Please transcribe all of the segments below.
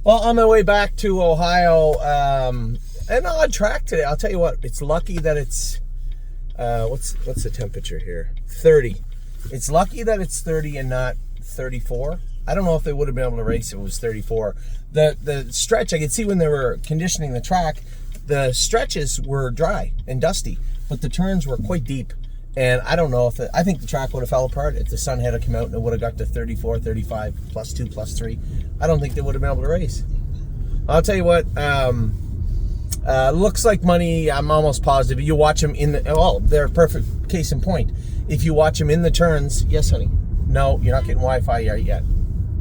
Well, on my way back to Ohio, an odd track today. I'll tell you what, it's lucky that it's, what's the temperature here? 30. It's lucky that it's 30 and not 34. I don't know if they would have been able to race if it was 34. The stretch, I could see when they were conditioning the track, the stretches were dry and dusty, but the turns were quite deep. And I don't know if I think the track would have fell apart if the sun had come out and it would have got to 34, 35, plus 2, plus 3. I don't think they would have been able to race. I'll tell you what, looks like money. I'm almost positive. You watch them in the, oh, they're a perfect case in point. If you watch them in the turns, yes, honey. No, you're not getting Wi-Fi yet.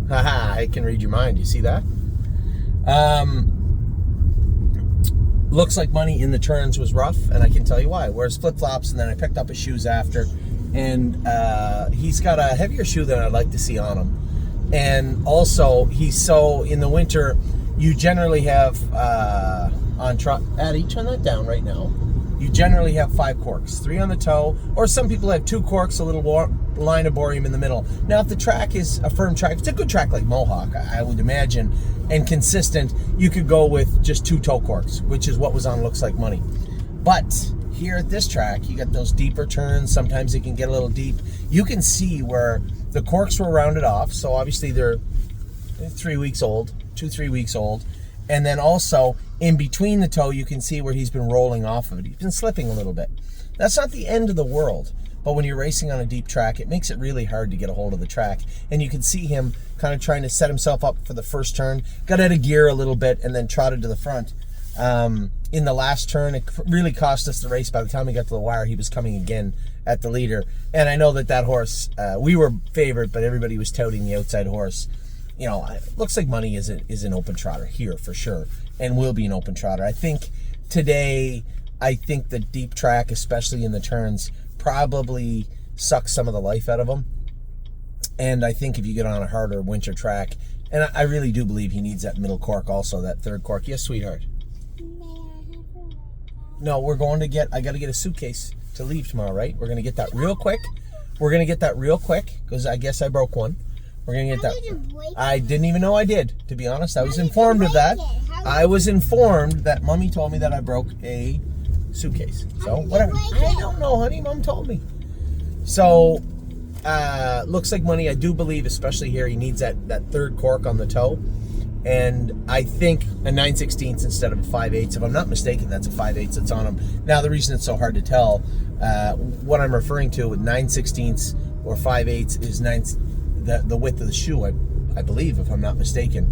Haha, I can read your mind. You see that? Looks like money in the turns was rough, and I can tell you why. Wears flip-flops, and then I picked up his shoes after, and he's got a heavier shoe than I'd like to see on him. And also, he's so, in the winter, you generally have, Addie, turn that down right now. You generally have 5 corks, 3 on the toe, or some people have 2 corks, a little line of borium in the middle. Now, if the track is a firm track, it's a good track like Mohawk, I would imagine, and consistent, you could go with just 2 toe corks, which is what was on Looks Like Money. But here at this track, you got those deeper turns. Sometimes it can get a little deep. You can see where the corks were rounded off, so obviously they're 3 weeks old, 2-3 weeks old. And then also, in between the toe, you can see where he's been rolling off of it. He's been slipping a little bit. That's not the end of the world, but when you're racing on a deep track, it makes it really hard to get a hold of the track. And you can see him kind of trying to set himself up for the first turn, got out of gear a little bit, and then trotted to the front. In the last turn, it really cost us the race. By the time we got to the wire, he was coming again at the leader. And I know that horse, we were favored, but everybody was touting the outside horse. You know, Looks Like Money is an open trotter here for sure, and will be an open trotter. I think today, the deep track, especially in the turns, probably sucks some of the life out of him. And I think if you get on a harder winter track, and I really do believe he needs that middle cork also, that third cork. Yes, sweetheart? No, we're going to get, I got to get a suitcase to leave tomorrow, right? We're going to get that real quick. Because I guess I broke one. We're going to get that. I didn't even know I did, to be honest. I was informed of that. I was informed that Mommy told me that I broke a suitcase. So, whatever. I don't know, honey. Mom told me. So, Looks Like Money, I do believe, especially here, he needs that third cork on the toe. And I think a 9/16 instead of a 5/8. If I'm not mistaken, that's a 5/8 that's on him. Now, the reason it's so hard to tell, what I'm referring to with 9/16 or 5/8 is the width of the shoe, I believe, if I'm not mistaken.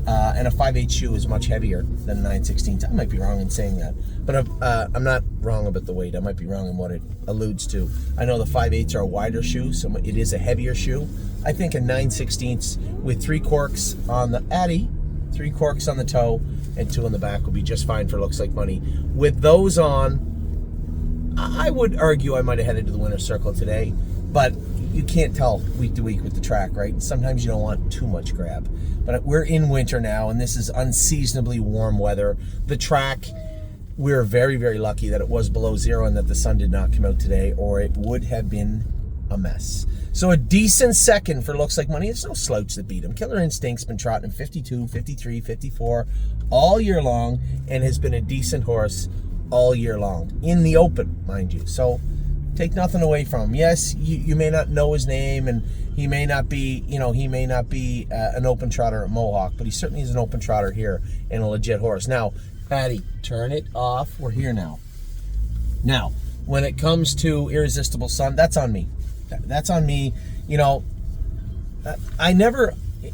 And a 5/8 shoe is much heavier than a 9/16. I might be wrong in saying that, but I'm not wrong about the weight. I might be wrong in what it alludes to. I know the 5/8s are a wider shoe, so it is a heavier shoe. I think a 9/16 with 3 corks on the Addy, 3 corks on the toe, and 2 on the back will be just fine for Looks Like Money. With those on, I would argue I might have headed to the winner's circle today, but you can't tell week to week with the track, right? Sometimes you don't want too much grab. But we're in winter now, and this is unseasonably warm weather. The track, we're very, very lucky that it was below 0 and that the sun did not come out today, or it would have been a mess. So a decent second for Looks Like Money. There's no slouch that beat him. Killer Instinct's been trotting 52, 53, 54 all year long, and has been a decent horse all year long. In the open, mind you. So take nothing away from him. Yes, you may not know his name, and he may not be, an open trotter at Mohawk, but he certainly is an open trotter here and a legit horse. Now, Patty, turn it off. We're here now. Now, when it comes to Irresistible Sun, that's on me. That's on me.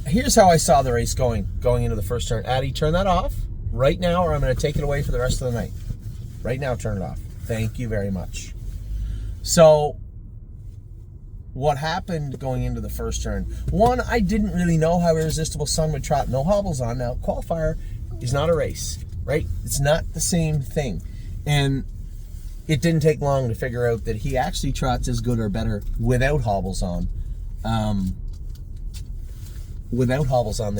Here's how I saw the race going into the first turn. Addie, turn that off right now, or I'm going to take it away for the rest of the night. Right now, turn it off. Thank you very much. So, what happened going into the first turn? One, I didn't really know how Irresistible Sun would trot. No hobbles on. Now, qualifier is not a race, right? It's not the same thing. And it didn't take long to figure out that he actually trots as good or better without hobbles on. Than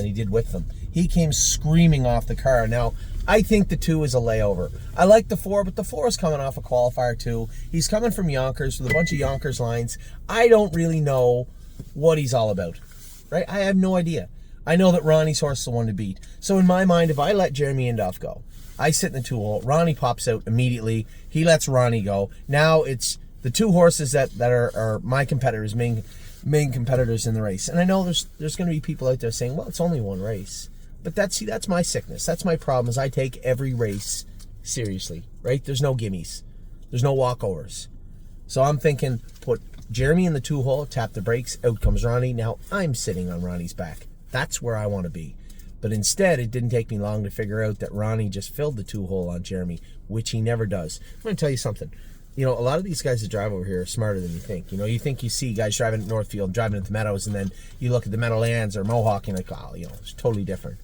he did with them. He came screaming off the car. Now, I think the 2 is a layover. I like the 4, but the 4 is coming off a qualifier too. He's coming from Yonkers with a bunch of Yonkers lines. I don't really know what he's all about, right? I have no idea. I know that Ronnie's horse is the one to beat. So in my mind, if I let Jeremy Indoff go, I sit in the 2-hole, Ronnie pops out immediately, he lets Ronnie go. Now it's the 2 horses that are my competitors, main competitors in the race. And I know there's going to be people out there saying, well, it's only one race. But that's my sickness. That's my problem, is I take every race seriously, right? There's no gimmies. There's no walkovers. So I'm thinking, put Jeremy in the 2-hole, tap the brakes, out comes Ronnie. Now I'm sitting on Ronnie's back. That's where I want to be. But instead, it didn't take me long to figure out that Ronnie just filled the 2-hole on Jeremy, which he never does. I'm going to tell you something. You know, a lot of these guys that drive over here are smarter than you think. You know, you think you see guys driving at Northfield, driving at the Meadows, and then you look at the Meadowlands or Mohawk, and you're like, oh, you know, it's totally different.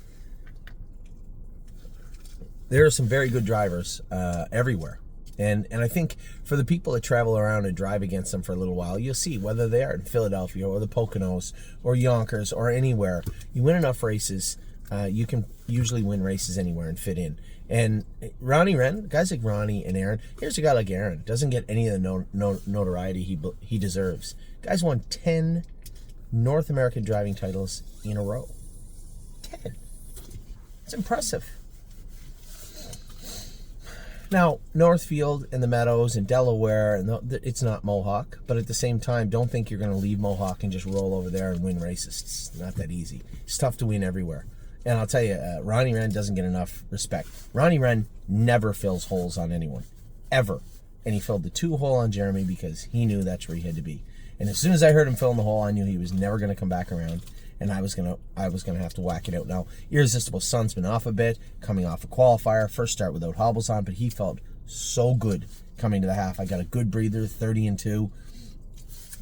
There are some very good drivers everywhere. And I think for the people that travel around and drive against them for a little while, you'll see whether they are in Philadelphia or the Poconos or Yonkers or anywhere, you win enough races, you can usually win races anywhere and fit in. And Ronnie Wren, guys like Ronnie and Aaron, here's a guy like Aaron, doesn't get any of the notoriety he deserves. Guys won 10 North American driving titles in a row. 10. It's impressive. Now, Northfield and the Meadows and Delaware, it's not Mohawk, but at the same time, don't think you're going to leave Mohawk and just roll over there and win races. It's not that easy. It's tough to win everywhere. And I'll tell you, Ronnie Wren doesn't get enough respect. Ronnie Wren never fills holes on anyone, ever. And he filled the 2-hole on Jeremy because he knew that's where he had to be. And as soon as I heard him filling the hole, I knew he was never going to come back around. And I was gonna have to whack it out. Now, Irresistible Sun's been off a bit, coming off a qualifier, first start without hobbles on, but he felt so good coming to the half. I got a good breather, 30-2.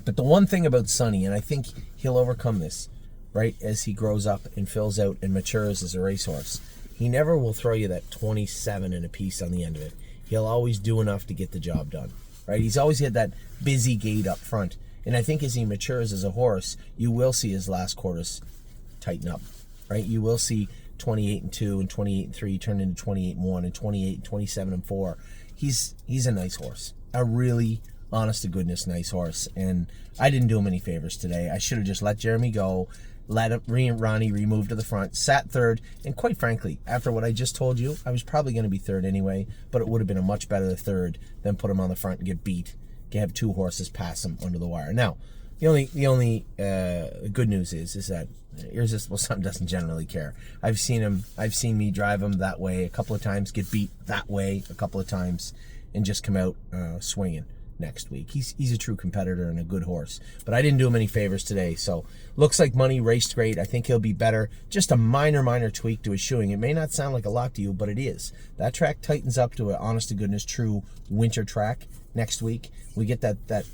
But the one thing about Sonny, and I think he'll overcome this, right, as he grows up and fills out and matures as a racehorse, he never will throw you that 27 and a piece on the end of it. He'll always do enough to get the job done, right? He's always had that busy gait up front. And I think as he matures as a horse, you will see his last quarters tighten up, right? You will see 28-2 and 28-3 turn into 28-1 and 28, 27-4. He's a nice horse, a really honest to goodness nice horse. And I didn't do him any favors today. I should have just let Jeremy go, let Ronnie remove to the front, sat third, and quite frankly, after what I just told you, I was probably going to be third anyway, but it would have been a much better third than put him on the front and get beat. Have 2 horses pass him under the wire. Now, the only good news is that Irresistible Sun doesn't generally care. I've seen me drive him that way a couple of times, get beat that way a couple of times, and just come out swinging next week. He's a true competitor and a good horse. But I didn't do him any favors today, so looks like Money raced great. I think he'll be better. Just a minor tweak to his shoeing. It may not sound like a lot to you, but it is. That track tightens up to an honest to goodness true winter track next week. We get that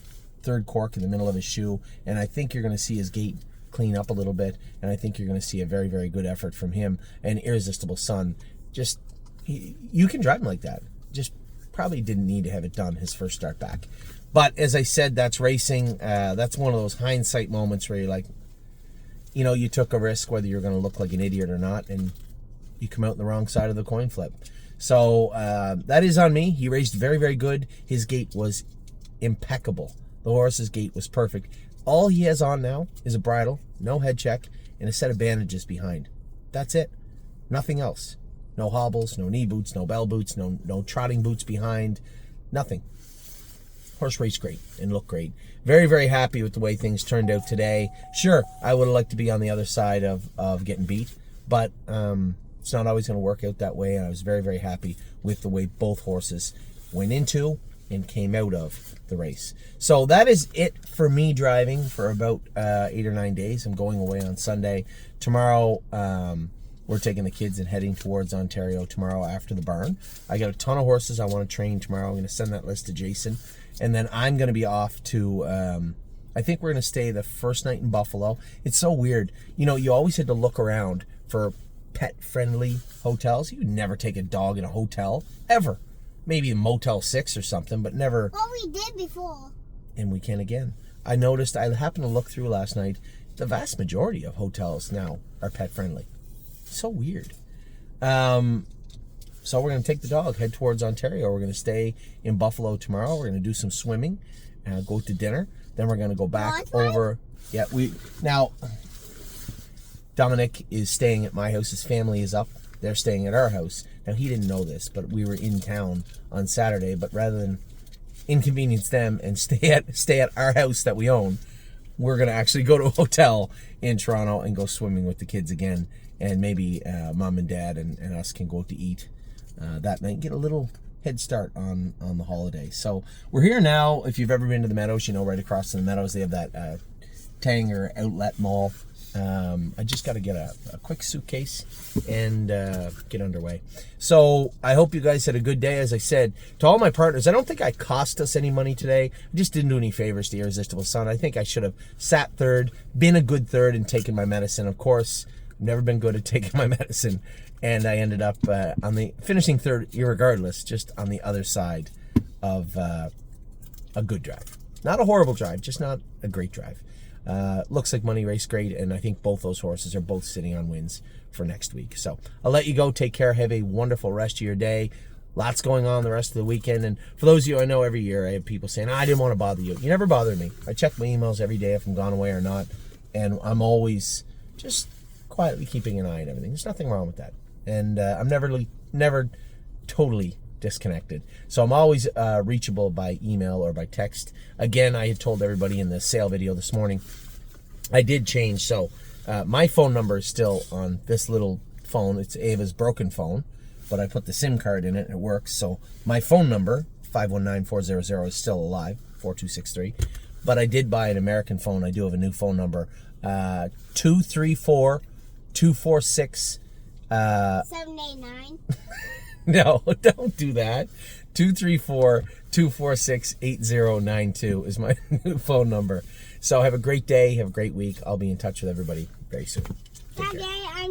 third cork in the middle of his shoe, and I think you're going to see his gait clean up a little bit, and I think you're going to see a very, very good effort from him. And Irresistible Sun, you can drive him like that. Just probably didn't need to have it done his first start back. But as I said, that's racing. That's one of those hindsight moments where you're like, you know, you took a risk whether you're going to look like an idiot or not, and you come out on the wrong side of the coin flip. So that is on me. He raced very, very good. His gait was impeccable. The horse's gait was perfect. All he has on now is a bridle, no head check, and a set of bandages behind. That's it. Nothing else. No hobbles, no knee boots, no bell boots, no trotting boots behind. Nothing. Horse raced great and looked great. Very, very happy with the way things turned out today. Sure, I would have liked to be on the other side of getting beat, but it's not always going to work out that way, and I was very, very happy with the way both horses went into and came out of the race. So that is it for me driving for about 8 or 9 days. I'm going away on Sunday. Tomorrow, we're taking the kids and heading towards Ontario tomorrow after the barn. I got a ton of horses I want to train tomorrow. I'm going to send that list to Jason. And then I'm going to be off to, I think we're going to stay the first night in Buffalo. It's so weird. You know, you always had to look around for pet-friendly hotels. You would never take a dog in a hotel, ever. Maybe a Motel 6 or something, but never. Well, we did before. And we can again. I noticed, I happened to look through last night, the vast majority of hotels now are pet-friendly. So weird. So we're going to take the dog, head towards Ontario. We're going to stay in Buffalo tomorrow. We're going to do some swimming, go to dinner. Then we're going to go back over. Yeah, Dominic is staying at my house. His family is up. They're staying at our house. Now, he didn't know this, but we were in town on Saturday. But rather than inconvenience them and stay at our house that we own, we're going to actually go to a hotel in Toronto and go swimming with the kids again. And maybe mom and dad and us can go out to eat that night. Get a little head start on the holiday. So we're here now. If you've ever been to the Meadows, you know right across from the Meadows they have that Tanger outlet mall. I just got to get a quick suitcase and get underway. So I hope you guys had a good day. As I said to all my partners, I don't think I cost us any money today. I just didn't do any favors to Irresistible Sun. I think I should have sat third, been a good third, and taken my medicine. Of course, I've never been good at taking my medicine, and I ended up on the finishing third, irregardless, just on the other side of a good drive. Not a horrible drive, just not a great drive. Looks like money raced great, and I think both those horses are both sitting on wins for next week. So I'll let you go. Take care. Have a wonderful rest of your day. Lots going on the rest of the weekend. And for those of you, I know every year I have people saying, I didn't want to bother you. You never bother me. I check my emails every day if I'm gone away or not, and I'm always just quietly keeping an eye on everything. There's nothing wrong with that. And I'm never totally disconnected. So I'm always reachable by email or by text. Again, I had told everybody in the sale video this morning, I did change. So my phone number is still on this little phone. It's Ava's broken phone, but I put the SIM card in it and it works. So my phone number, 519-400, is still alive, 4263. But I did buy an American phone. I do have a new phone number, 234-246 789. No, don't do that. 234-246-8092 is my new phone number. So have a great day. Have a great week. I'll be in touch with everybody very soon. Take care.